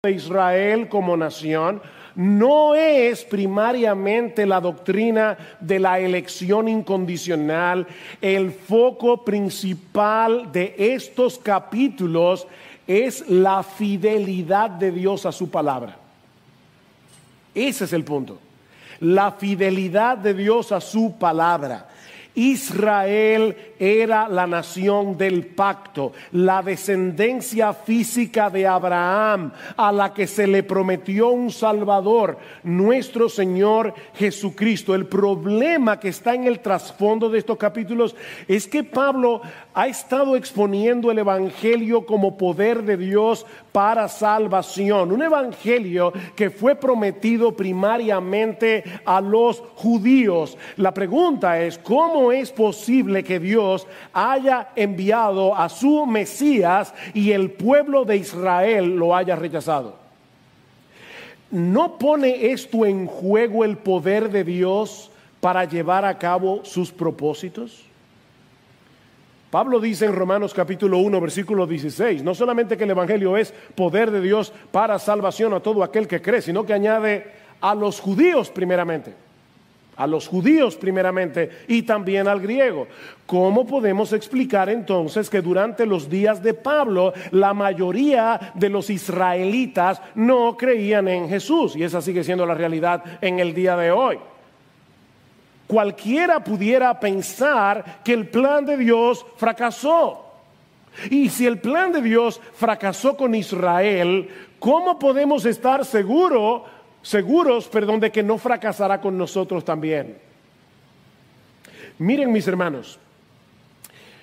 de Israel como nación no es primariamente la doctrina de la elección incondicional. El foco principal de estos capítulos es la fidelidad de Dios a su palabra. Ese es el punto. La fidelidad de Dios a su palabra. Israel era la nación del pacto, la descendencia física de Abraham, a la que se le prometió un Salvador, nuestro Señor Jesucristo. El problema que está en el trasfondo de estos capítulos es que Pablo ha estado exponiendo el evangelio como poder de Dios para salvación, un evangelio que fue prometido primariamente a los judíos. La pregunta es, ¿cómo es posible que Dios haya enviado a su Mesías y el pueblo de Israel lo haya rechazado? ¿No pone esto en juego el poder de Dios para llevar a cabo sus propósitos? Pablo dice en Romanos capítulo 1 versículo 16, no solamente que el evangelio es poder de Dios para salvación a todo aquel que cree, sino que añade a los judíos primeramente. A los judíos primeramente y también al griego. ¿Cómo podemos explicar entonces que durante los días de Pablo la mayoría de los israelitas no creían en Jesús? Y esa sigue siendo la realidad en el día de hoy. Cualquiera pudiera pensar que el plan de Dios fracasó. Y si el plan de Dios fracasó con Israel, ¿cómo podemos estar seguros de que no fracasará con nosotros también? Miren, mis hermanos,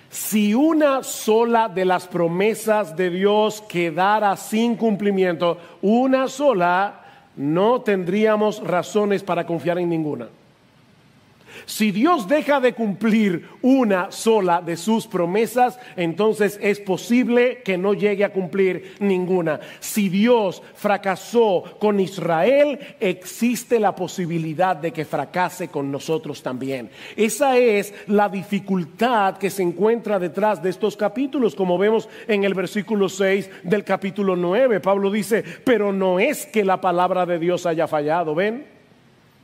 si una sola de las promesas de Dios quedara sin cumplimiento, una sola, no tendríamos razones para confiar en ninguna. Si Dios deja de cumplir una sola de sus promesas, entonces es posible que no llegue a cumplir ninguna. Si Dios fracasó con Israel, existe la posibilidad de que fracase con nosotros también. Esa es la dificultad que se encuentra detrás de estos capítulos, como vemos en el versículo 6 del capítulo 9. Pablo dice, pero no es que la palabra de Dios haya fallado, ¿ven?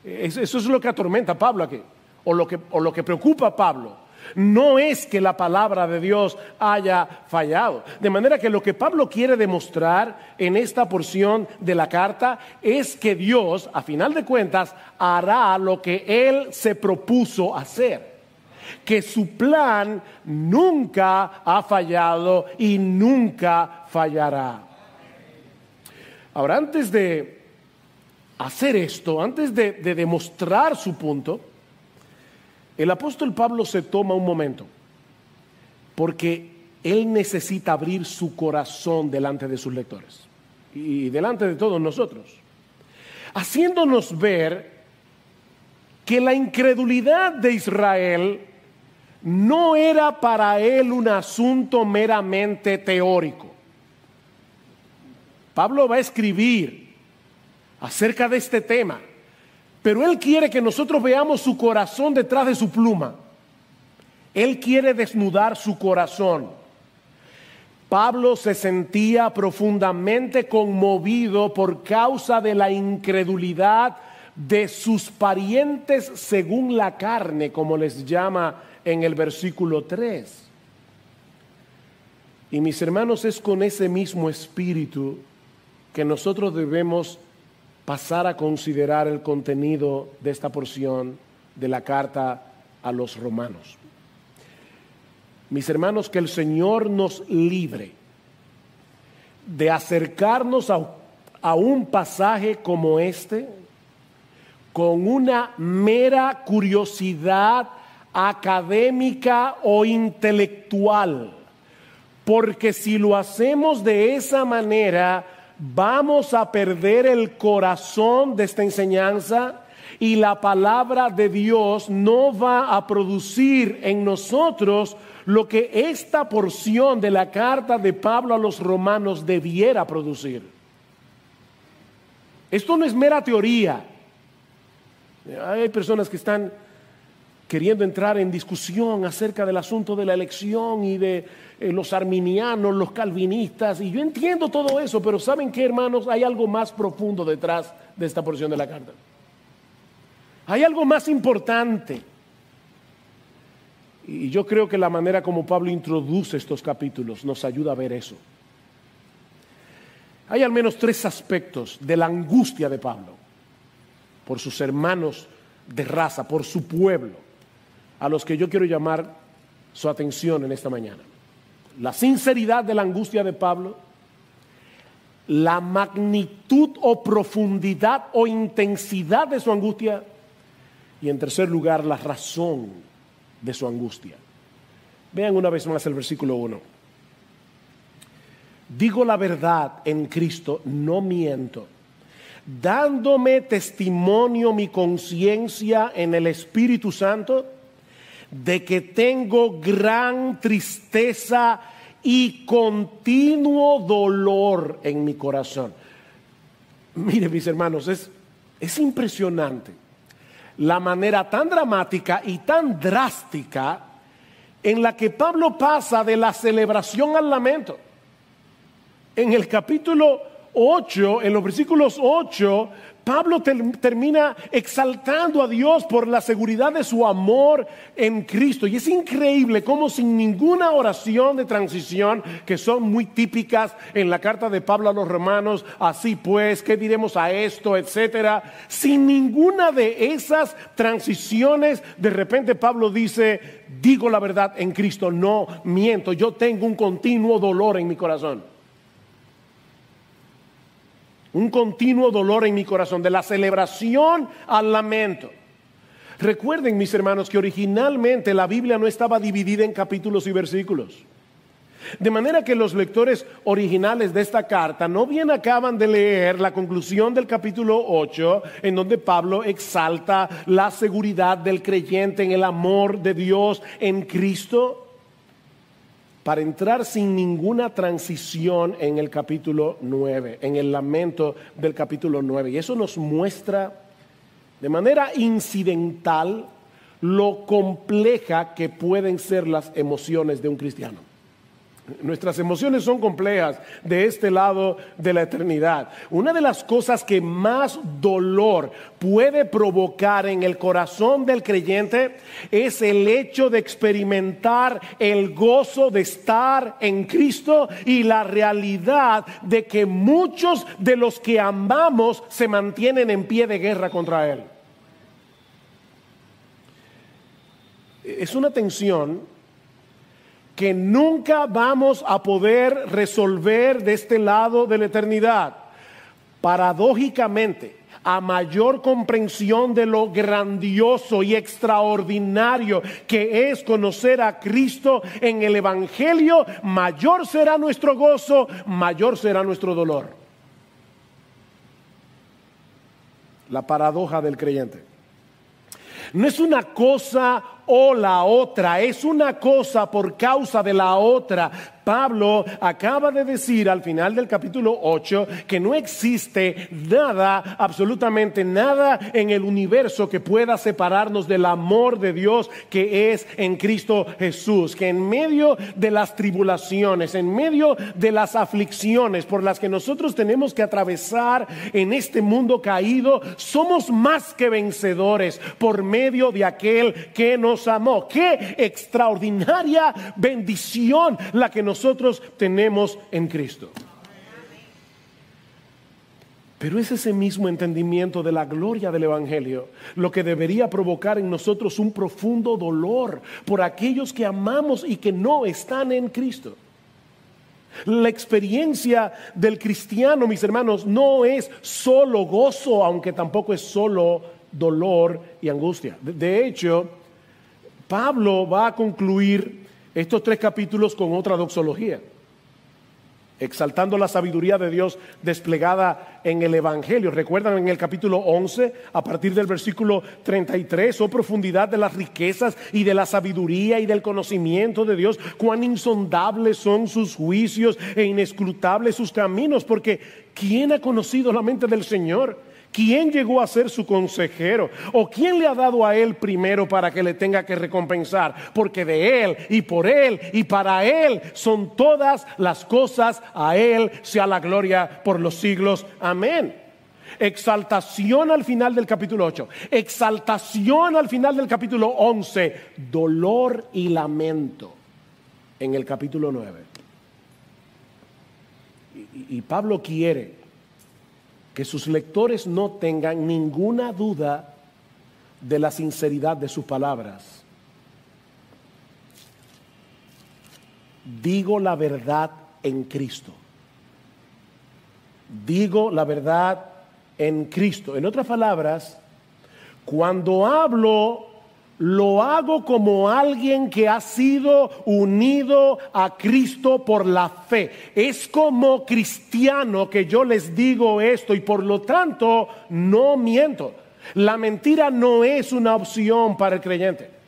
Eso es lo que atormenta a Pablo aquí. O lo que preocupa a Pablo, no es que la palabra de Dios haya fallado. De manera que lo que Pablo quiere demostrar en esta porción de la carta es que Dios, a final de cuentas, hará lo que Él se propuso hacer. Que su plan nunca ha fallado y nunca fallará. Ahora, antes de hacer esto, antes de demostrar su punto, el apóstol Pablo se toma un momento, porque él necesita abrir su corazón delante de sus lectores y delante de todos nosotros, haciéndonos ver que la incredulidad de Israel no era para él un asunto meramente teórico. Pablo va a escribir acerca de este tema, pero él quiere que nosotros veamos su corazón detrás de su pluma. Él quiere desnudar su corazón. Pablo se sentía profundamente conmovido por causa de la incredulidad de sus parientes según la carne, como les llama en el versículo 3. Y mis hermanos, es con ese mismo espíritu que nosotros debemos pasar a considerar el contenido de esta porción de la carta a los romanos. Mis hermanos, que el Señor nos libre de acercarnos a un pasaje como este con una mera curiosidad académica o intelectual, porque si lo hacemos de esa manera, vamos a perder el corazón de esta enseñanza y la palabra de Dios no va a producir en nosotros lo que esta porción de la carta de Pablo a los romanos debiera producir. Esto no es mera teoría. Hay personas que están queriendo entrar en discusión acerca del asunto de la elección y de los arminianos, los calvinistas, y yo entiendo todo eso, pero ¿saben qué, hermanos? Hay algo más profundo detrás de esta porción de la carta. Hay algo más importante. Y yo creo que la manera como Pablo introduce estos capítulos nos ayuda a ver eso. Hay al menos 3 aspectos de la angustia de Pablo por sus hermanos de raza, por su pueblo, a los que yo quiero llamar su atención en esta mañana. La sinceridad de la angustia de Pablo, la magnitud o profundidad o intensidad de su angustia y, en tercer lugar, la razón de su angustia. Vean una vez más el versículo 1. Digo la verdad en Cristo, no miento, dándome testimonio mi conciencia en el Espíritu Santo de que tengo gran tristeza y continuo dolor en mi corazón. Miren, mis hermanos, es impresionante la manera tan dramática y tan drástica en la que Pablo pasa de la celebración al lamento. En el capítulo 8, en los versículos 8, Pablo termina exaltando a Dios por la seguridad de su amor en Cristo. Y es increíble cómo sin ninguna oración de transición, que son muy típicas en la carta de Pablo a los romanos, así pues, ¿qué diremos a esto?, etcétera. Sin ninguna de esas transiciones, de repente Pablo dice, digo la verdad en Cristo, no miento, yo tengo un continuo dolor en mi corazón. Un continuo dolor en mi corazón, de la celebración al lamento. Recuerden, mis hermanos, que originalmente la Biblia no estaba dividida en capítulos y versículos. De manera que los lectores originales de esta carta no bien acaban de leer la conclusión del capítulo 8, en donde Pablo exalta la seguridad del creyente en el amor de Dios en Cristo, para entrar sin ninguna transición en el capítulo 9, en el lamento del capítulo 9. Y eso nos muestra de manera incidental lo compleja que pueden ser las emociones de un cristiano. Nuestras emociones son complejas de este lado de la eternidad. Una de las cosas que más dolor puede provocar en el corazón del creyente es el hecho de experimentar el gozo de estar en Cristo y la realidad de que muchos de los que amamos se mantienen en pie de guerra contra Él. Es una tensión que nunca vamos a poder resolver de este lado de la eternidad. Paradójicamente, a mayor comprensión de lo grandioso y extraordinario que es conocer a Cristo en el Evangelio, mayor será nuestro gozo, mayor será nuestro dolor. La paradoja del creyente. No es una cosa o la otra, es una cosa por causa de la otra. Pablo acaba de decir al final del capítulo 8 que no existe nada, absolutamente nada en el universo que pueda separarnos del amor de Dios que es en Cristo Jesús. Que en medio de las tribulaciones, en medio de las aflicciones por las que nosotros tenemos que atravesar en este mundo caído, somos más que vencedores por medio de aquel que nos amó. Qué extraordinaria bendición la que nosotros tenemos en Cristo. Pero es ese mismo entendimiento de la gloria del Evangelio lo que debería provocar en nosotros un profundo dolor por aquellos que amamos y que no están en Cristo. La experiencia del cristiano, mis hermanos, no es solo gozo, aunque tampoco es solo dolor y angustia. De hecho, Pablo va a concluir estos 3 capítulos con otra doxología, exaltando la sabiduría de Dios desplegada en el Evangelio. Recuerdan en el capítulo 11, a partir del versículo 33, profundidad de las riquezas y de la sabiduría y del conocimiento de Dios, cuán insondables son sus juicios e inescrutables sus caminos, porque ¿quién ha conocido la mente del Señor? ¿Quién llegó a ser su consejero? ¿O quién le ha dado a él primero para que le tenga que recompensar? Porque de él y por él y para él son todas las cosas. A él sea la gloria por los siglos. Amén. Exaltación al final del capítulo 8. Exaltación al final del capítulo 11. Dolor y lamento en el capítulo 9. Y Pablo quiere que sus lectores no tengan ninguna duda de la sinceridad de sus palabras. Digo la verdad en Cristo. Digo la verdad en Cristo. En otras palabras, cuando hablo, lo hago como alguien que ha sido unido a Cristo por la fe. Es como cristiano que yo les digo esto y por lo tanto no miento. La mentira no es una opción para el creyente.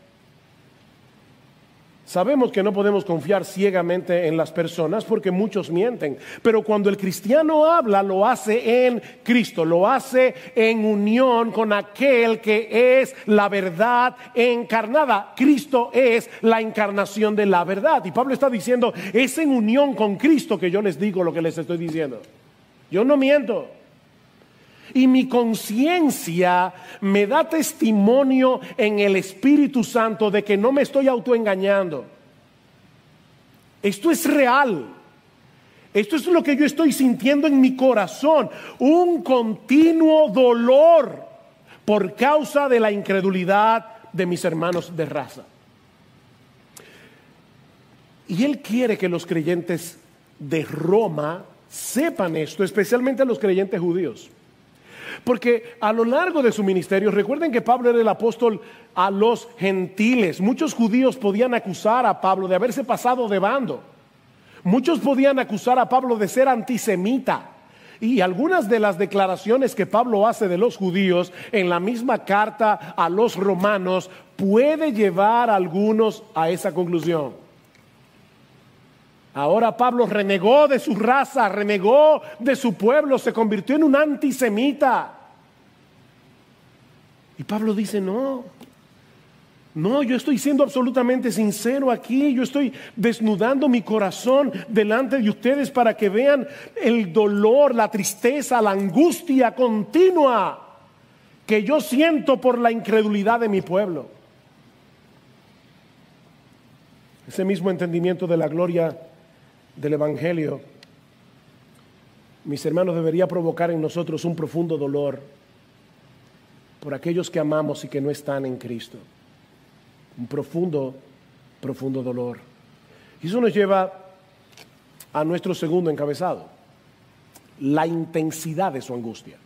Sabemos que no podemos confiar ciegamente en las personas porque muchos mienten, pero cuando el cristiano habla, lo hace en Cristo, lo hace en unión con aquel que es la verdad encarnada. Cristo es la encarnación de la verdad. Y Pablo está diciendo, es en unión con Cristo que yo les digo lo que les estoy diciendo. Yo no miento. Y mi conciencia me da testimonio en el Espíritu Santo de que no me estoy autoengañando. Esto es real. Esto es lo que yo estoy sintiendo en mi corazón. Un continuo dolor por causa de la incredulidad de mis hermanos de raza. Y él quiere que los creyentes de Roma sepan esto, especialmente los creyentes judíos. Porque a lo largo de su ministerio, recuerden que Pablo era el apóstol a los gentiles. Muchos judíos podían acusar a Pablo de haberse pasado de bando. Muchos podían acusar a Pablo de ser antisemita. Y algunas de las declaraciones que Pablo hace de los judíos en la misma carta a los romanos puede llevar a algunos a esa conclusión. Ahora Pablo renegó de su raza, renegó de su pueblo, se convirtió en un antisemita. Y Pablo dice, no, yo estoy siendo absolutamente sincero aquí, yo estoy desnudando mi corazón delante de ustedes para que vean el dolor, la tristeza, la angustia continua que yo siento por la incredulidad de mi pueblo. Ese mismo entendimiento de la gloria del Evangelio, mis hermanos, debería provocar en nosotros un profundo dolor por aquellos que amamos y que no están en Cristo. Un profundo dolor. Y eso nos lleva a nuestro segundo encabezado: la intensidad de su angustia.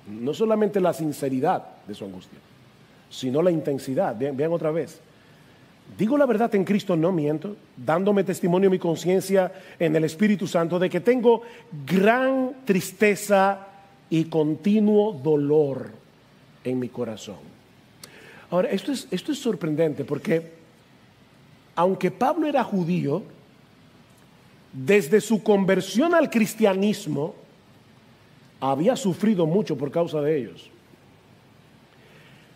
No solamente la sinceridad de su angustia, sino la intensidad. Vean otra vez. Digo la verdad en Cristo, no miento, dándome testimonio en mi conciencia en el Espíritu Santo de que tengo gran tristeza y continuo dolor en mi corazón. Ahora, esto es sorprendente porque aunque Pablo era judío, desde su conversión al cristianismo había sufrido mucho por causa de ellos.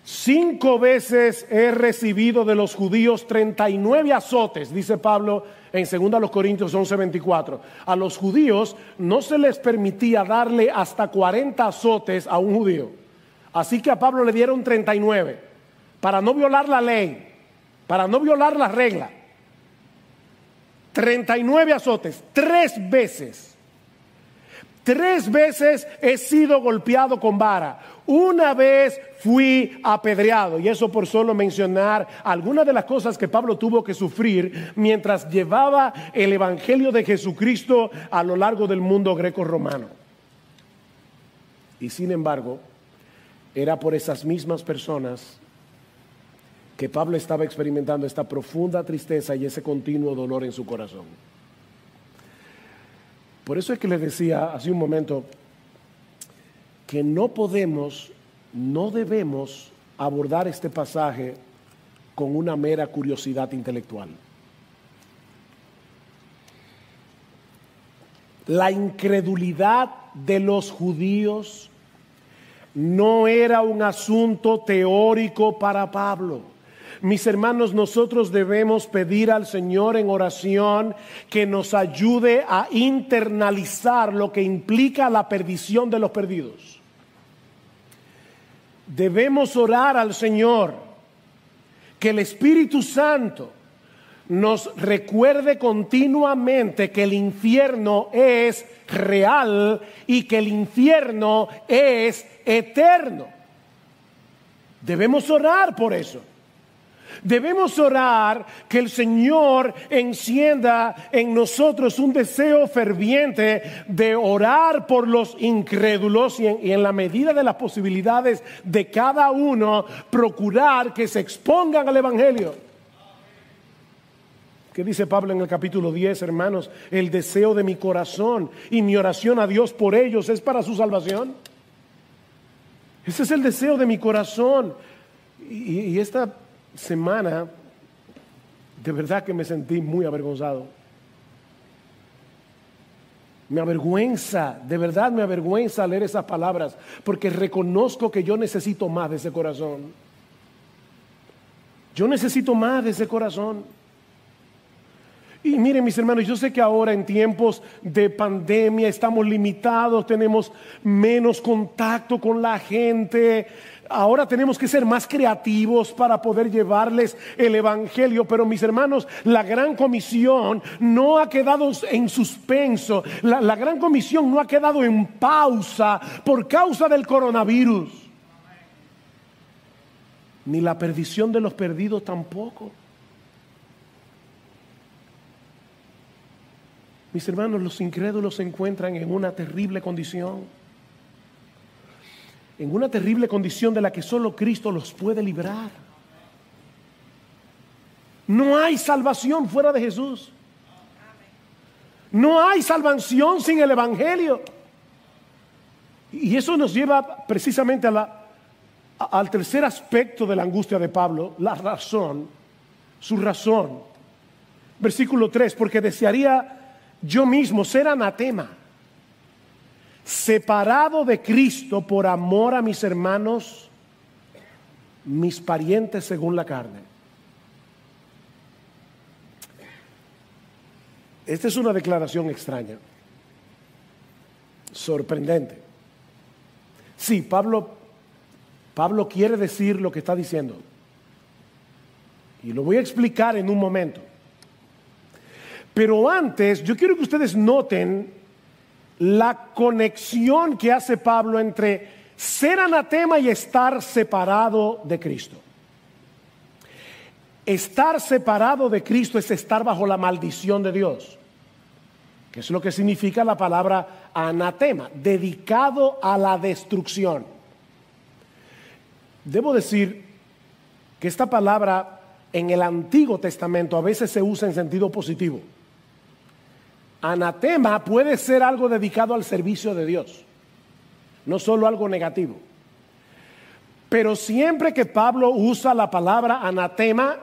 5 veces he recibido de los judíos 39 azotes, dice Pablo en 2 Corintios 11:24. A los judíos no se les permitía darle hasta 40 azotes a un judío. Así que a Pablo le dieron 39, para no violar la ley, para no violar la regla. 39 azotes, 3 veces. 3 veces he sido golpeado con vara. Una vez fui apedreado. Y eso por solo mencionar algunas de las cosas que Pablo tuvo que sufrir mientras llevaba el Evangelio de Jesucristo a lo largo del mundo greco-romano. Y sin embargo, era por esas mismas personas que Pablo estaba experimentando esta profunda tristeza y ese continuo dolor en su corazón. Por eso es que les decía hace un momento que no debemos abordar este pasaje con una mera curiosidad intelectual. La incredulidad de los judíos no era un asunto teórico para Pablo. Mis hermanos, nosotros debemos pedir al Señor en oración que nos ayude a internalizar lo que implica la perdición de los perdidos. Debemos orar al Señor que el Espíritu Santo nos recuerde continuamente que el infierno es real y que el infierno es eterno. Debemos orar por eso. Debemos orar que el Señor encienda en nosotros un deseo ferviente de orar por los incrédulos y en la medida de las posibilidades de cada uno, procurar que se expongan al Evangelio. ¿Qué dice Pablo en el capítulo 10, hermanos? El deseo de mi corazón y mi oración a Dios por ellos es para su salvación. Ese es el deseo de mi corazón. Y esta semana, de verdad que me sentí muy avergonzado. Me avergüenza, de verdad me avergüenza leer esas palabras, porque reconozco que yo necesito más de ese corazón. Yo necesito más de ese corazón. Y miren, mis hermanos, yo sé que ahora en tiempos de pandemia estamos limitados, tenemos menos contacto con la gente. Ahora tenemos que ser más creativos para poder llevarles el Evangelio. Pero mis hermanos, la Gran Comisión no ha quedado en suspenso. La Gran Comisión no ha quedado en pausa por causa del coronavirus. Ni la perdición de los perdidos tampoco. Mis hermanos, los incrédulos se encuentran en una terrible condición. En una terrible condición de la que solo Cristo los puede librar. No hay salvación fuera de Jesús. No hay salvación sin el Evangelio. Y eso nos lleva precisamente al tercer aspecto de la angustia de Pablo, la razón, su razón. Versículo 3, porque desearía yo mismo ser anatema, separado de Cristo por amor a mis hermanos, mis parientes según la carne. Esta es una declaración extraña, sorprendente. Sí, Pablo quiere decir lo que está diciendo, y lo voy a explicar en un momento. Pero antes, yo quiero que ustedes noten la conexión que hace Pablo entre ser anatema y estar separado de Cristo. Estar separado de Cristo es estar bajo la maldición de Dios, que es lo que significa la palabra anatema, dedicado a la destrucción. Debo decir que esta palabra en el Antiguo Testamento a veces se usa en sentido positivo. Anatema puede ser algo dedicado al servicio de Dios, no solo algo negativo. Pero siempre que Pablo usa la palabra anatema,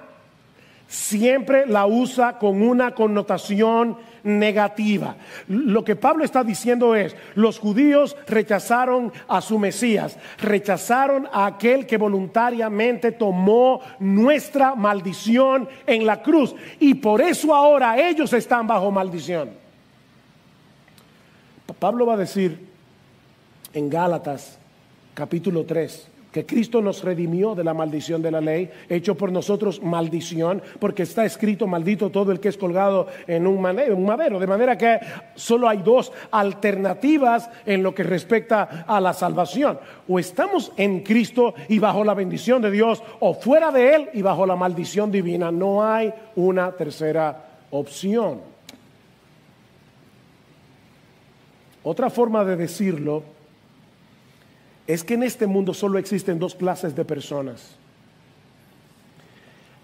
siempre la usa con una connotación negativa. Lo que Pablo está diciendo es: los judíos rechazaron a su Mesías, rechazaron a aquel que voluntariamente tomó nuestra maldición en la cruz, y por eso ahora ellos están bajo maldición. Pablo va a decir en Gálatas capítulo 3 que Cristo nos redimió de la maldición de la ley, hecho por nosotros maldición, porque está escrito: maldito todo el que es colgado en un madero. De manera que solo hay dos alternativas en lo que respecta a la salvación: o estamos en Cristo y bajo la bendición de Dios, o fuera de Él y bajo la maldición divina. No hay una tercera opción. Otra forma de decirlo es que en este mundo solo existen dos clases de personas: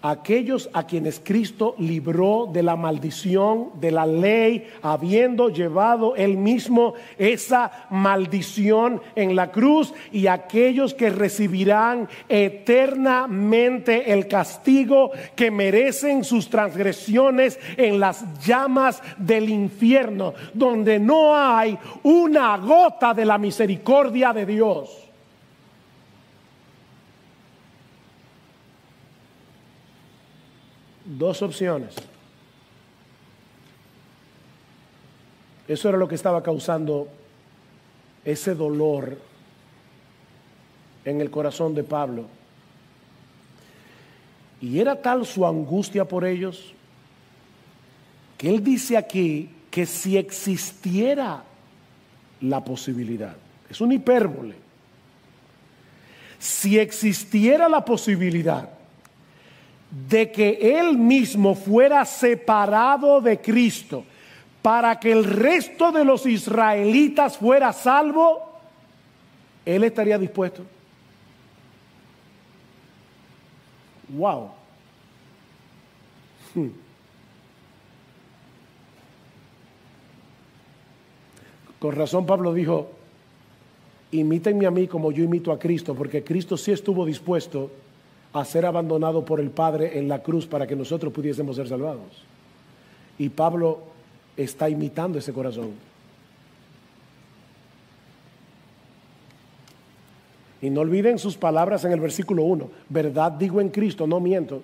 aquellos a quienes Cristo libró de la maldición de la ley, habiendo llevado Él mismo esa maldición en la cruz, y aquellos que recibirán eternamente el castigo que merecen sus transgresiones en las llamas del infierno, donde no hay una gota de la misericordia de Dios. dos opciones. Eso era lo que estaba causando ese dolor en el corazón de Pablo. Y era tal su angustia por ellos que él dice aquí que si existiera la posibilidad, es una hipérbole, si existiera la posibilidad de que él mismo fuera separado de Cristo para que el resto de los israelitas fuera salvo, él estaría dispuesto. Wow. Con razón Pablo dijo, imítenme a mí como yo imito a Cristo, porque Cristo sí estuvo dispuesto a ser abandonado por el Padre en la cruz para que nosotros pudiésemos ser salvados. Y Pablo está imitando ese corazón. Y no olviden sus palabras en el versículo 1. Verdad digo en Cristo, no miento.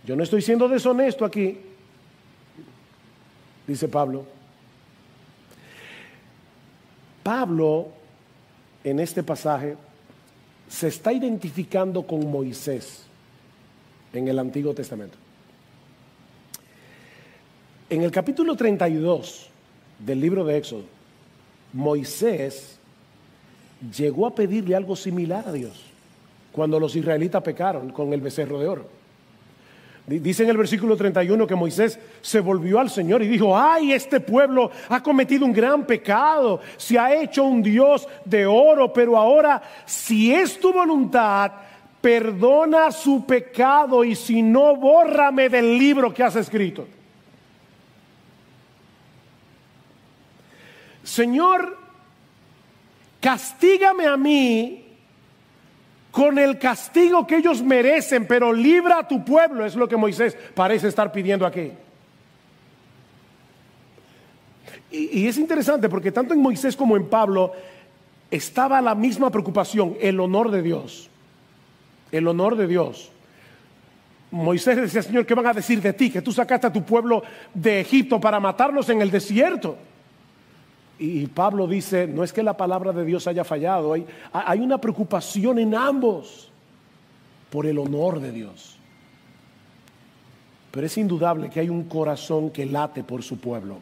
Yo no estoy siendo deshonesto aquí, dice Pablo. Pablo, en este pasaje, se está identificando con Moisés en el Antiguo Testamento. En el capítulo 32 del libro de Éxodo, Moisés llegó a pedirle algo similar a Dios cuando los israelitas pecaron con el becerro de oro. Dice en el versículo 31 que Moisés se volvió al Señor y dijo: ay, este pueblo ha cometido un gran pecado, se ha hecho un Dios de oro, pero ahora, si es tu voluntad, perdona su pecado, y si no, bórrame del libro que has escrito. Señor, castígame a mí con el castigo que ellos merecen, pero libra a tu pueblo, es lo que Moisés parece estar pidiendo aquí. Y es interesante porque tanto en Moisés como en Pablo estaba la misma preocupación, el honor de Dios. El honor de Dios. Moisés decía: Señor, ¿qué van a decir de ti? Que tú sacaste a tu pueblo de Egipto para matarlos en el desierto. Y Pablo dice: no es que la palabra de Dios haya fallado, hay una preocupación en ambos por el honor de Dios. Pero es indudable que hay un corazón que late por su pueblo.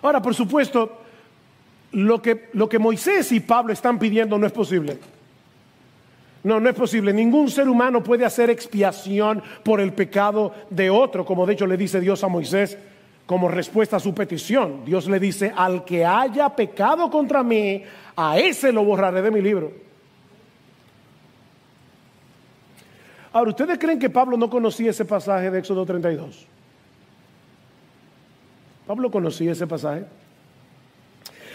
Ahora, por supuesto, lo que Moisés y Pablo están pidiendo no es posible. No es posible. Ningún ser humano puede hacer expiación por el pecado de otro, como de hecho le dice Dios a Moisés como respuesta a su petición. Dios le dice: al que haya pecado contra mí, a ese lo borraré de mi libro. Ahora, ¿ustedes creen que Pablo no conocía ese pasaje de Éxodo 32? Pablo conocía ese pasaje.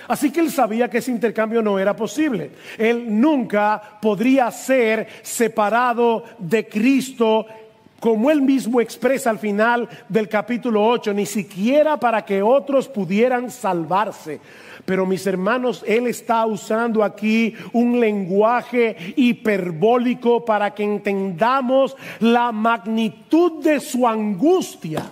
Así que él sabía que ese intercambio no era posible. Él nunca podría ser separado de Cristo, como él mismo expresa al final del capítulo 8, ni siquiera para que otros pudieran salvarse. Pero mis hermanos, él está usando aquí un lenguaje hiperbólico para que entendamos la magnitud de su angustia.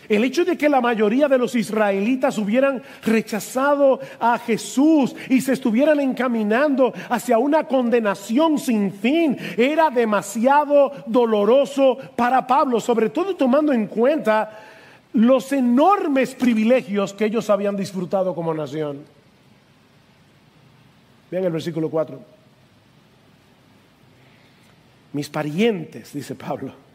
El hecho de que la mayoría de los israelitas hubieran rechazado a Jesús y se estuvieran encaminando hacia una condenación sin fin era demasiado doloroso para Pablo, sobre todo tomando en cuenta los enormes privilegios que ellos habían disfrutado como nación. Vean el versículo 4. Mis parientes, dice Pablo,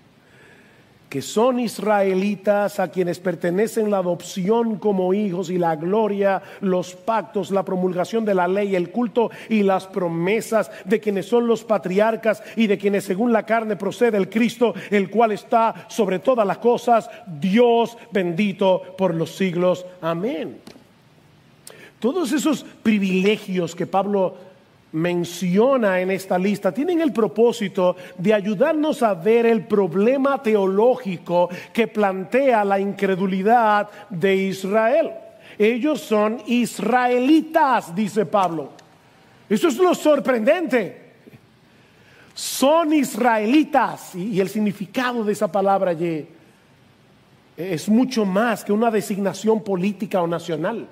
que son israelitas, a quienes pertenecen la adopción como hijos y la gloria, los pactos, la promulgación de la ley, el culto y las promesas, de quienes son los patriarcas y de quienes según la carne procede el Cristo, el cual está sobre todas las cosas, Dios bendito por los siglos. Amén. Todos esos privilegios que Pablo menciona en esta lista tienen el propósito de ayudarnos a ver el problema teológico que plantea la incredulidad de Israel. Ellos son israelitas, dice Pablo. Eso es lo sorprendente. Son israelitas. Y el significado de esa palabra allí es mucho más que una designación política o nacional.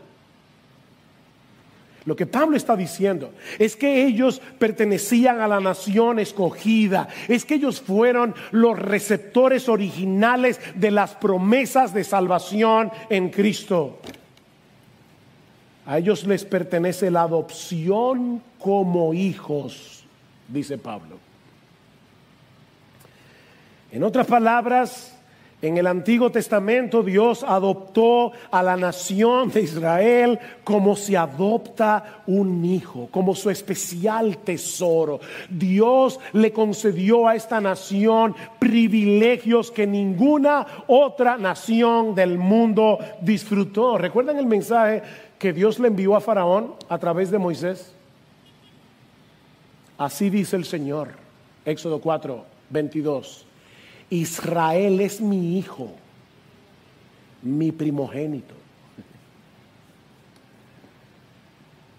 Lo que Pablo está diciendo es que ellos pertenecían a la nación escogida, es que ellos fueron los receptores originales de las promesas de salvación en Cristo. A ellos les pertenece la adopción como hijos, dice Pablo. En otras palabras, en el Antiguo Testamento Dios adoptó a la nación de Israel como se adopta un hijo, como su especial tesoro. Dios le concedió a esta nación privilegios que ninguna otra nación del mundo disfrutó. ¿Recuerdan el mensaje que Dios le envió a Faraón a través de Moisés? Así dice el Señor, Éxodo 4:22. Israel es mi hijo, mi primogénito.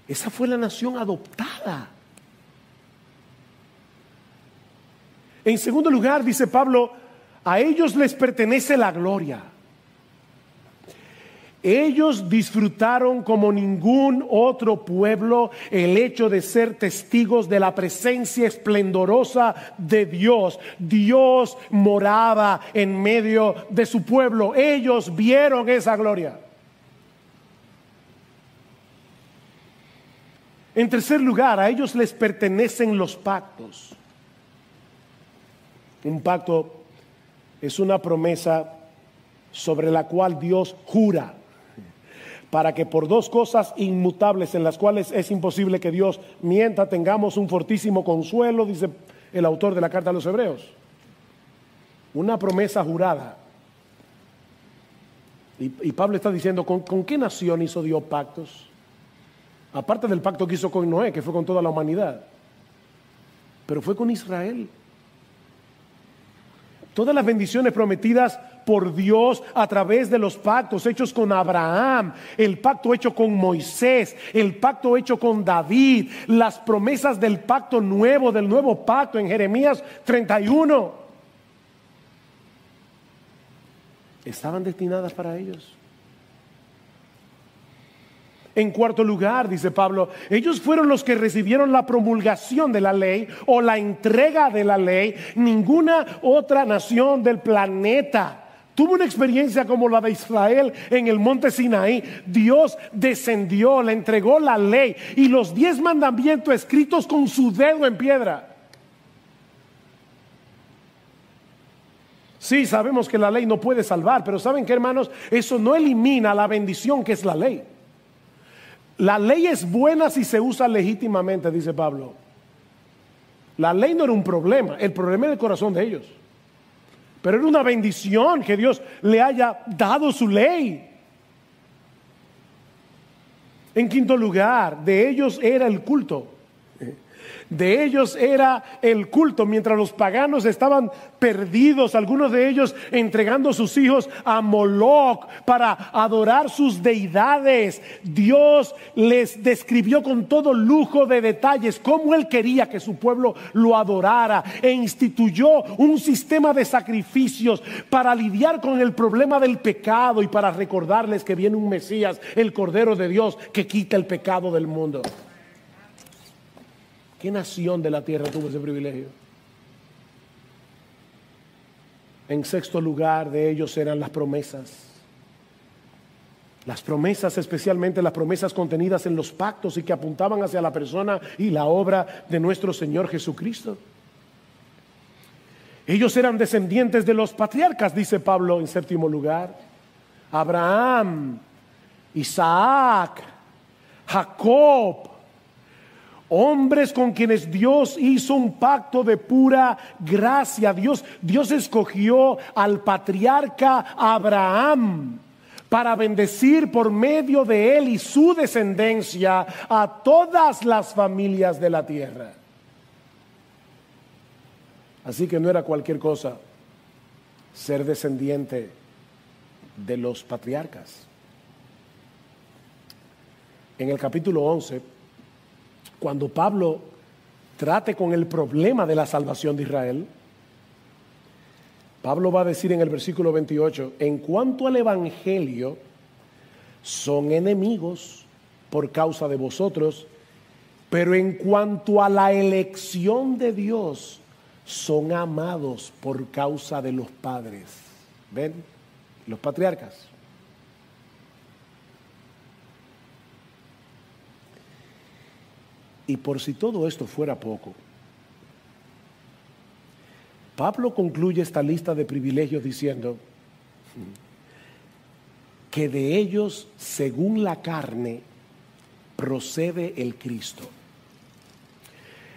Esa fue la nación adoptada. En segundo lugar, dice Pablo, a ellos les pertenece la gloria. Ellos disfrutaron como ningún otro pueblo el hecho de ser testigos de la presencia esplendorosa de Dios. Dios moraba en medio de su pueblo. Ellos vieron esa gloria. En tercer lugar, a ellos les pertenecen los pactos. Un pacto es una promesa sobre la cual Dios jura, para que por dos cosas inmutables en las cuales es imposible que Dios mienta, tengamos un fortísimo consuelo, dice el autor de la carta a los Hebreos. Una promesa jurada. Y Pablo está diciendo, ¿con qué nación hizo Dios pactos? Aparte del pacto que hizo con Noé, que fue con toda la humanidad. Pero fue con Israel. Todas las bendiciones prometidas por Dios a través de los pactos hechos con Abraham, el pacto hecho con Moisés, el pacto hecho con David, las promesas del pacto nuevo, del nuevo pacto en Jeremías 31, estaban destinadas para ellos. En cuarto lugar, dice Pablo, ellos fueron los que recibieron la promulgación de la ley o la entrega de la ley. Ninguna otra nación del planeta tuvo una experiencia como la de Israel en el monte Sinaí. Dios descendió, le entregó la ley y los 10 mandamientos escritos con su dedo en piedra. Sí, sabemos que la ley no puede salvar, pero ¿saben qué, hermanos? Eso no elimina la bendición que es la ley. La ley es buena si se usa legítimamente, dice Pablo. La ley no era un problema, el problema era el corazón de ellos. Pero era una bendición que Dios le haya dado su ley. En quinto lugar, de ellos era el culto. De ellos era el culto, mientras los paganos estaban perdidos, algunos de ellos entregando sus hijos a Moloch para adorar sus deidades. Dios les describió con todo lujo de detalles cómo Él quería que su pueblo lo adorara e instituyó un sistema de sacrificios para lidiar con el problema del pecado y para recordarles que viene un Mesías, el Cordero de Dios, que quita el pecado del mundo. ¿Qué nación de la tierra tuvo ese privilegio? En sexto lugar, de ellos eran las promesas. Las promesas, especialmente las promesas contenidas en los pactos y que apuntaban hacia la persona y la obra de nuestro Señor Jesucristo. Ellos eran descendientes de los patriarcas, dice Pablo en séptimo lugar. Abraham, Isaac, Jacob. Hombres con quienes Dios hizo un pacto de pura gracia. Dios escogió al patriarca Abraham para bendecir por medio de él y su descendencia a todas las familias de la tierra. Así que no era cualquier cosa ser descendiente de los patriarcas. en el capítulo 11, cuando Pablo trate con el problema de la salvación de Israel, Pablo va a decir en el versículo 28, en cuanto al evangelio, son enemigos por causa de vosotros, pero en cuanto a la elección de Dios, son amados por causa de los padres. ¿Ven? Los patriarcas. Y por si todo esto fuera poco, Pablo concluye esta lista de privilegios diciendo que de ellos, según la carne, procede el Cristo,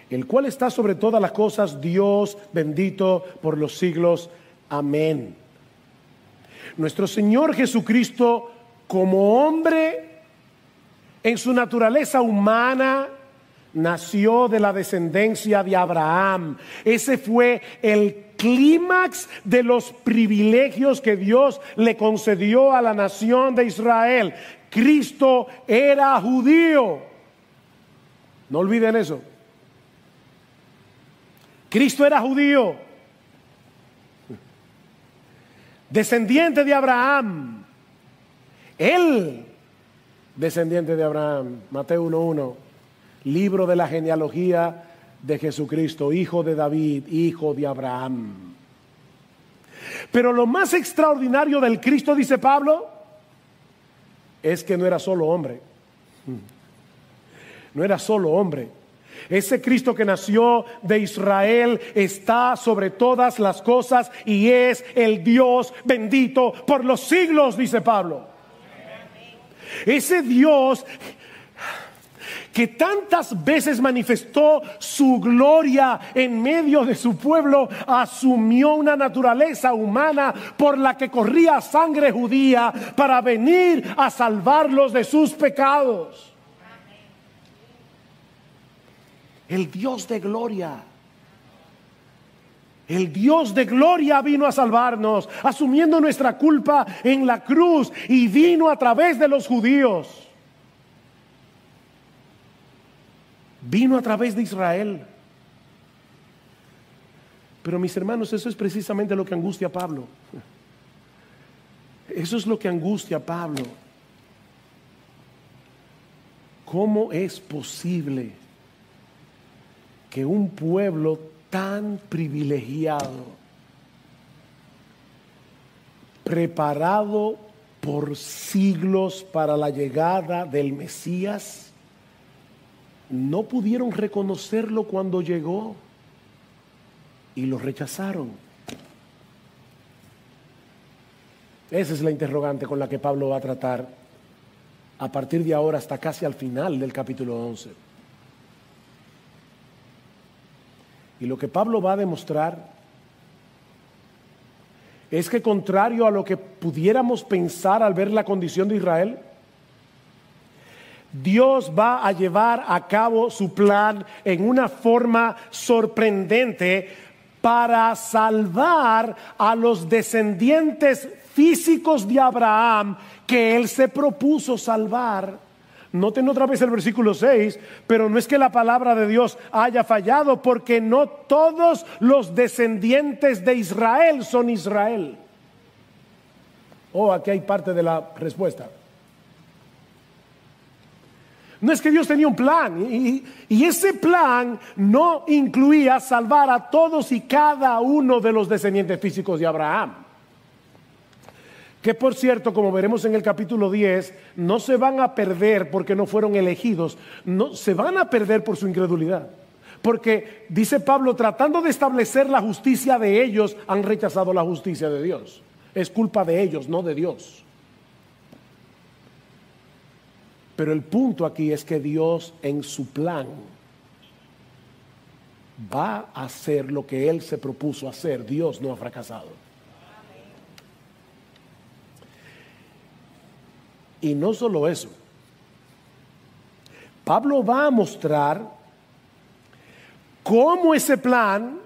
el cual está sobre todas las cosas, Dios bendito por los siglos. Amén. Nuestro Señor Jesucristo, como hombre, en su naturaleza humana, nació de la descendencia de Abraham. Ese fue el clímax de los privilegios que Dios le concedió a la nación de Israel. Cristo era judío. No olviden eso. Cristo era judío, descendiente de Abraham. Él, descendiente de Abraham. Mateo 1:1. Libro de la genealogía de Jesucristo, hijo de David, hijo de Abraham. Pero lo más extraordinario del Cristo, dice Pablo, es que no era solo hombre. No era solo hombre. Ese Cristo que nació de Israel está sobre todas las cosas y es el Dios bendito por los siglos, dice Pablo. Ese Dios que tantas veces manifestó su gloria en medio de su pueblo, asumió una naturaleza humana por la que corría sangre judía para venir a salvarlos de sus pecados. El Dios de gloria. El Dios de gloria vino a salvarnos, asumiendo nuestra culpa en la cruz, y vino a través de los judíos. Vino a través de Israel. Pero mis hermanos, eso es precisamente lo que angustia a Pablo. Eso es lo que angustia a Pablo. ¿Cómo es posible que un pueblo tan privilegiado, preparado por siglos para la llegada del Mesías, no pudieron reconocerlo cuando llegó y lo rechazaron? Esa es la interrogante con la que Pablo va a tratar a partir de ahora hasta casi al final del capítulo 11. Y lo que Pablo va a demostrar es que, contrario a lo que pudiéramos pensar al ver la condición de Israel, Dios va a llevar a cabo su plan en una forma sorprendente para salvar a los descendientes físicos de Abraham que él se propuso salvar. Noten otra vez el versículo 6, pero no es que la palabra de Dios haya fallado, porque no todos los descendientes de Israel son Israel. Aquí hay parte de la respuesta. No es que Dios tenía un plan, y ese plan no incluía salvar a todos y cada uno de los descendientes físicos de Abraham. Que por cierto, como veremos en el capítulo 10, no se van a perder porque no fueron elegidos, no, se van a perder por su incredulidad. Porque, dice Pablo, tratando de establecer la justicia de ellos, han rechazado la justicia de Dios. Es culpa de ellos, no de Dios. Pero el punto aquí es que Dios, en su plan, va a hacer lo que Él se propuso hacer. Dios no ha fracasado. Y no solo eso, Pablo va a mostrar cómo ese plan,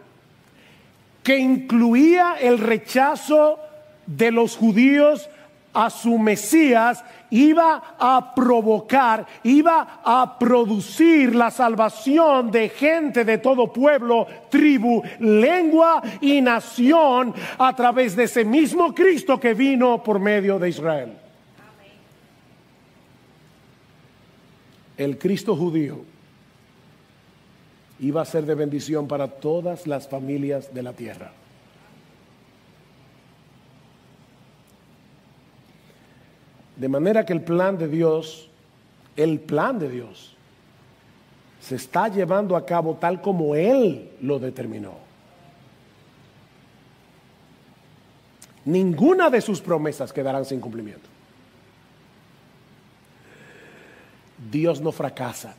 que incluía el rechazo de los judíos a su Mesías, iba a provocar, iba a producir la salvación de gente de todo pueblo, tribu, lengua y nación a través de ese mismo Cristo que vino por medio de Israel. El Cristo judío iba a ser de bendición para todas las familias de la tierra. De manera que el plan de Dios se está llevando a cabo tal como Él lo determinó. Ninguna de sus promesas quedarán sin cumplimiento. Dios no fracasa.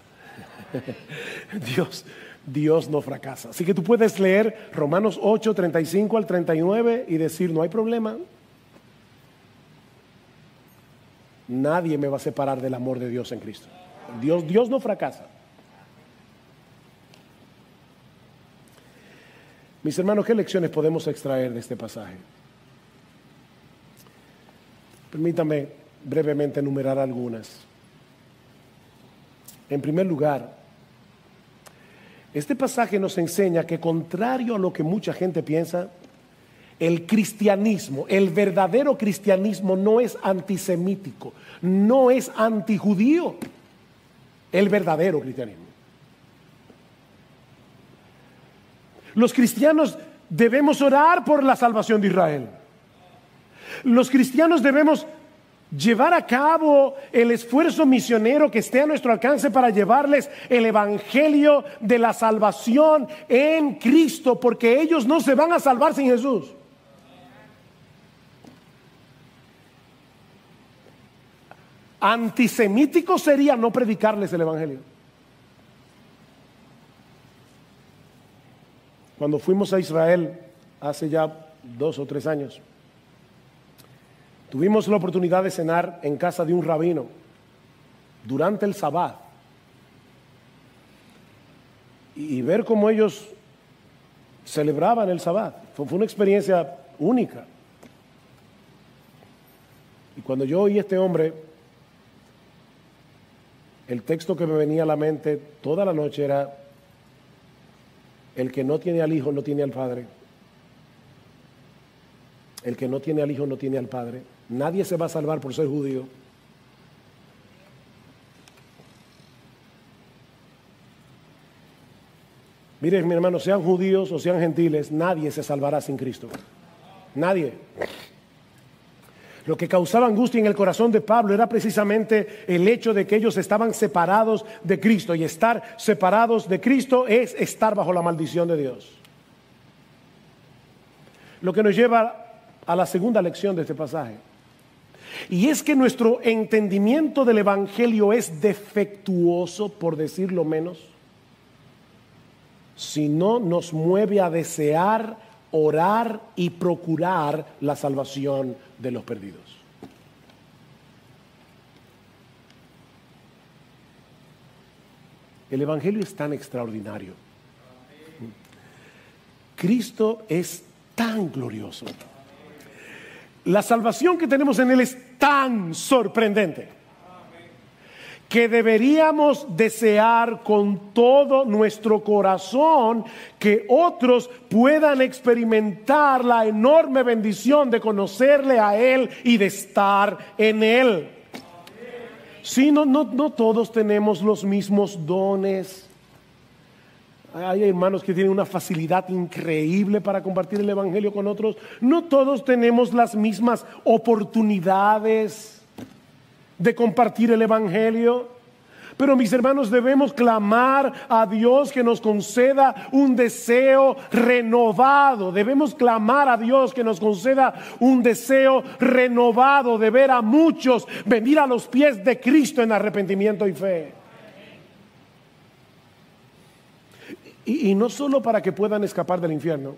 Dios no fracasa. Así que tú puedes leer Romanos 8, 35 al 39 y decir, no hay problema. Nadie me va a separar del amor de Dios en Cristo. Dios no fracasa. Mis hermanos, ¿qué lecciones podemos extraer de este pasaje? Permítanme brevemente enumerar algunas. En primer lugar, este pasaje nos enseña que, contrario a lo que mucha gente piensa, el cristianismo, el verdadero cristianismo no es antisemítico, no es antijudío, el verdadero cristianismo. Los cristianos debemos orar por la salvación de Israel. Los cristianos debemos llevar a cabo el esfuerzo misionero que esté a nuestro alcance para llevarles el evangelio de la salvación en Cristo, porque ellos no se van a salvar sin Jesús. Antisemítico sería no predicarles el evangelio. Cuando fuimos a Israel hace ya 2 o 3 años, tuvimos la oportunidad de cenar en casa de un rabino durante el Sabbat y ver cómo ellos celebraban el Sabbat. Fue una experiencia única. Y cuando yo oí a este hombre, el texto que me venía a la mente toda la noche era: el que no tiene al Hijo no tiene al Padre. El que no tiene al Hijo no tiene al Padre. Nadie se va a salvar por ser judío. Miren, mi hermano, sean judíos o sean gentiles, nadie se salvará sin Cristo. Nadie. Lo que causaba angustia en el corazón de Pablo era precisamente el hecho de que ellos estaban separados de Cristo, y estar separados de Cristo es estar bajo la maldición de Dios. Lo que nos lleva a la segunda lección de este pasaje, y es que nuestro entendimiento del evangelio es defectuoso, por decirlo menos, si no nos mueve a desear, orar y procurar la salvación de los perdidos. El evangelio es tan extraordinario. Cristo es tan glorioso. La salvación que tenemos en Él es tan sorprendente que deberíamos desear con todo nuestro corazón que otros puedan experimentar la enorme bendición de conocerle a Él y de estar en Él. Sí, no todos tenemos los mismos dones. Hay hermanos que tienen una facilidad increíble para compartir el evangelio con otros. No todos tenemos las mismas oportunidades de compartir el evangelio. Pero, mis hermanos, debemos clamar a Dios que nos conceda un deseo renovado. Debemos clamar a Dios que nos conceda un deseo renovado de ver a muchos venir a los pies de Cristo en arrepentimiento y fe. Y no solo para que puedan escapar del infierno.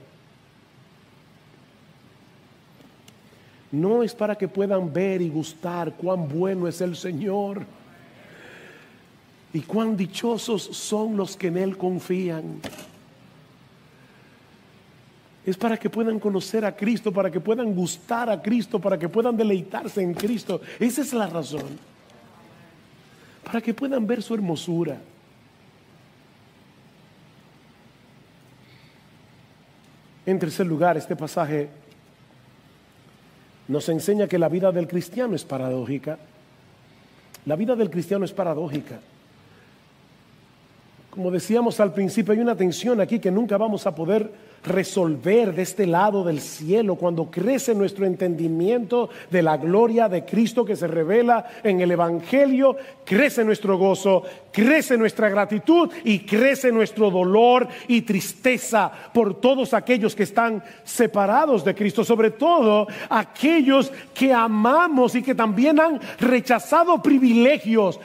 No es para que puedan ver y gustar cuán bueno es el Señor y cuán dichosos son los que en Él confían. Es para que puedan conocer a Cristo, para que puedan gustar a Cristo, para que puedan deleitarse en Cristo. Esa es la razón. Para que puedan ver su hermosura. En tercer lugar, este pasaje nos enseña que la vida del cristiano es paradójica. La vida del cristiano es paradójica. Como decíamos al principio, hay una tensión aquí que nunca vamos a poder resolver de este lado del cielo. Cuando crece nuestro entendimiento de la gloria de Cristo que se revela en el Evangelio, crece nuestro gozo, crece nuestra gratitud y crece nuestro dolor y tristeza por todos aquellos que están separados de Cristo, sobre todo aquellos que amamos y que también han rechazado privilegios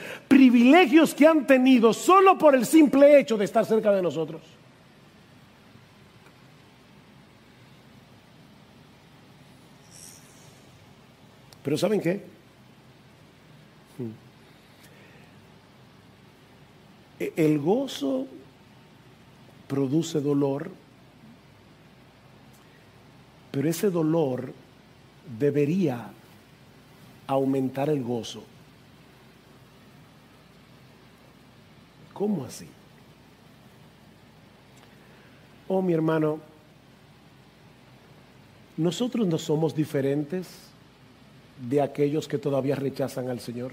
que han tenido solo por el simple hecho de estar cerca de nosotros. Pero ¿saben qué? El gozo produce dolor, pero ese dolor debería aumentar el gozo. ¿Cómo así? Oh, mi hermano, nosotros no somos diferentes de aquellos que todavía rechazan al Señor.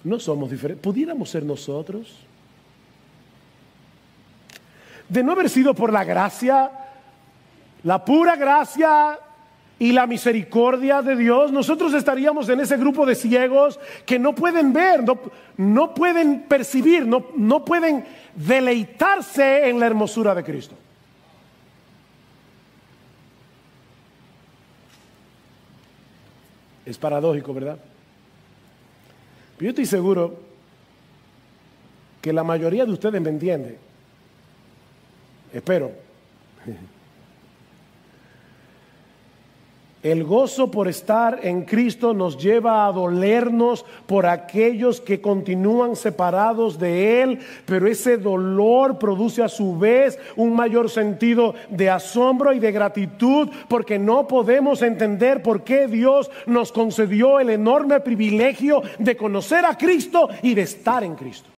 No somos diferentes. ¿Pudiéramos ser nosotros? De no haber sido por la gracia, la pura gracia y la misericordia de Dios, nosotros estaríamos en ese grupo de ciegos que no pueden ver, no pueden percibir, no pueden deleitarse en la hermosura de Cristo. Es paradójico, ¿verdad? Pero yo estoy seguro que la mayoría de ustedes me entiende. Espero. El gozo por estar en Cristo nos lleva a dolernos por aquellos que continúan separados de Él, pero ese dolor produce a su vez un mayor sentido de asombro y de gratitud, porque no podemos entender por qué Dios nos concedió el enorme privilegio de conocer a Cristo y de estar en Cristo.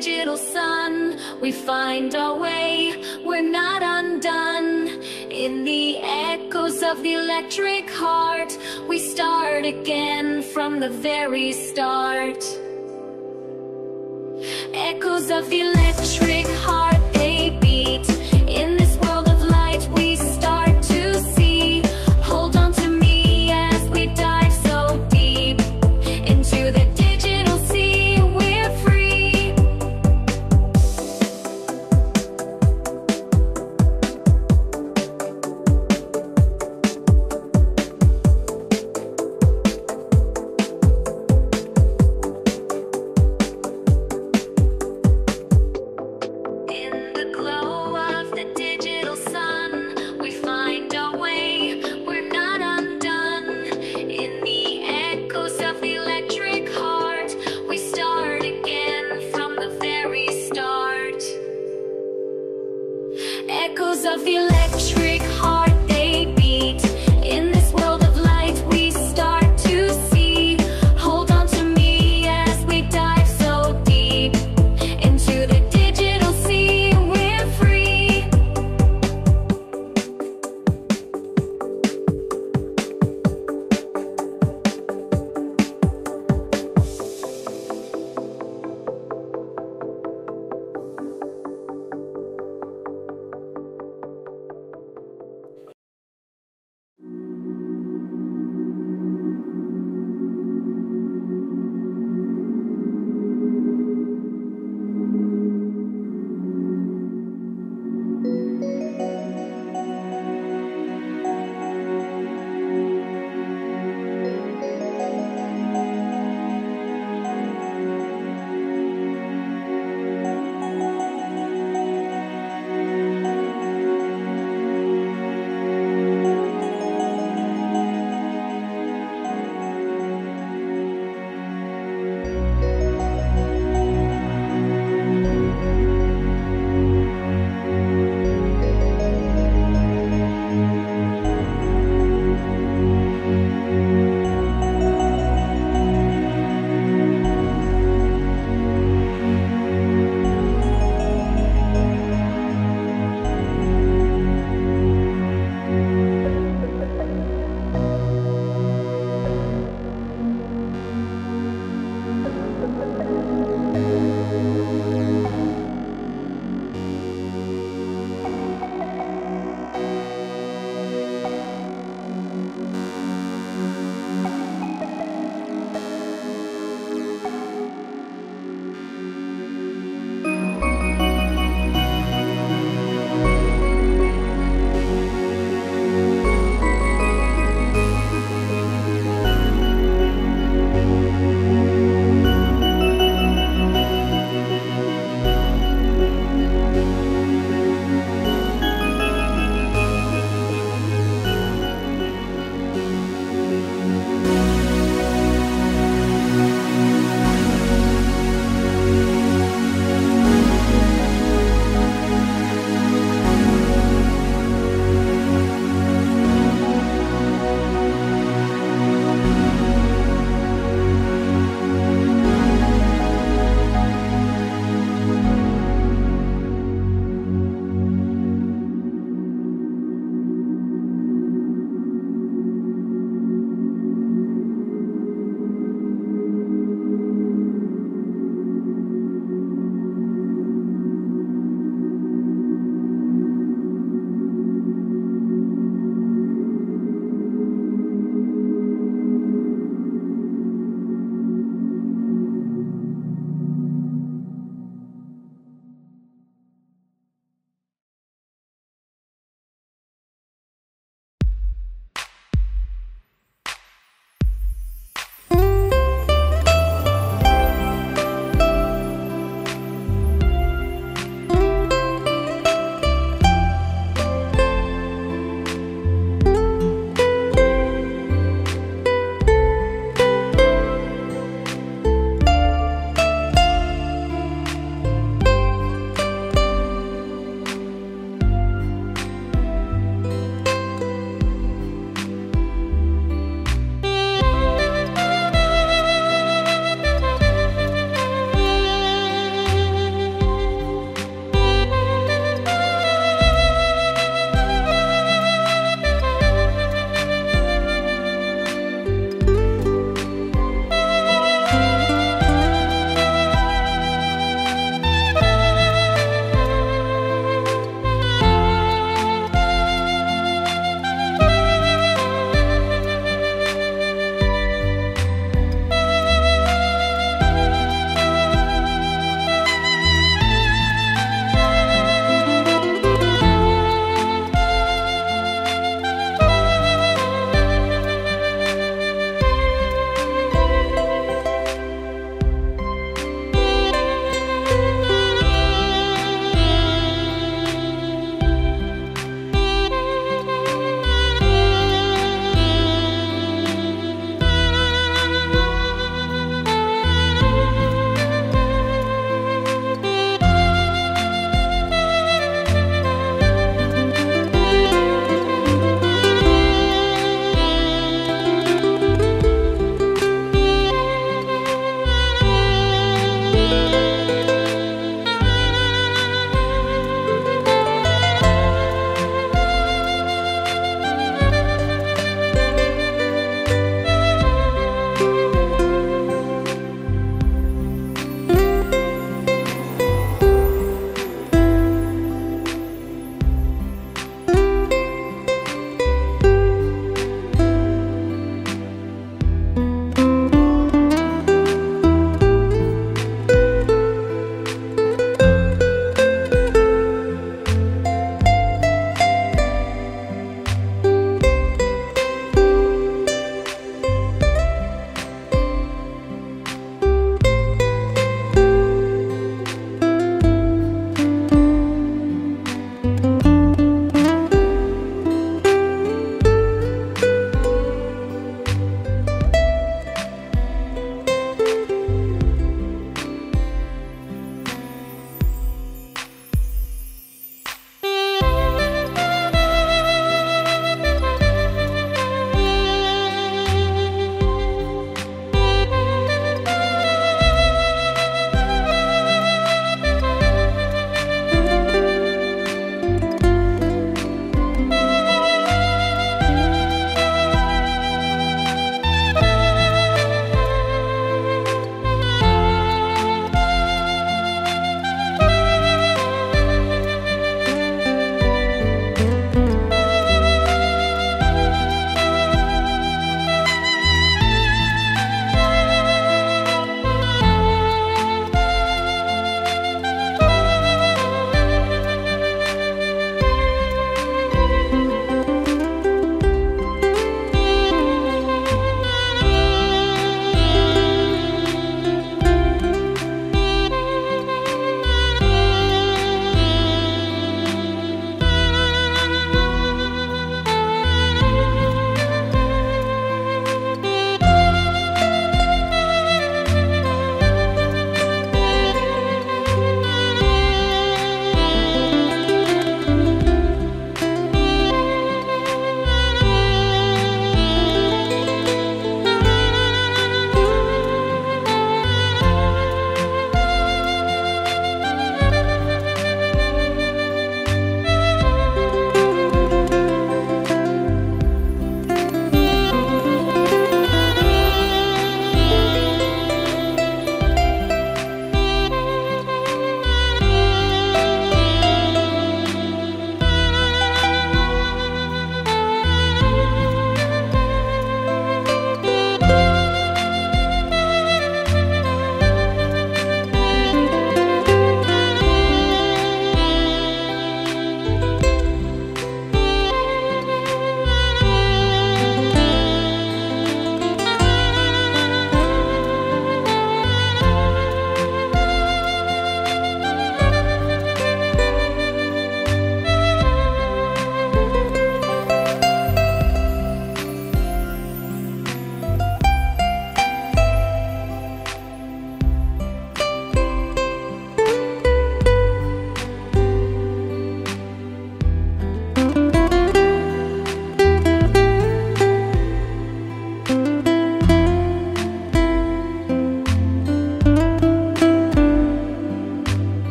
digital sun, we find our way, we're not undone. In the echoes of the electric heart, we start again from the very start. Echoes of the electric heart.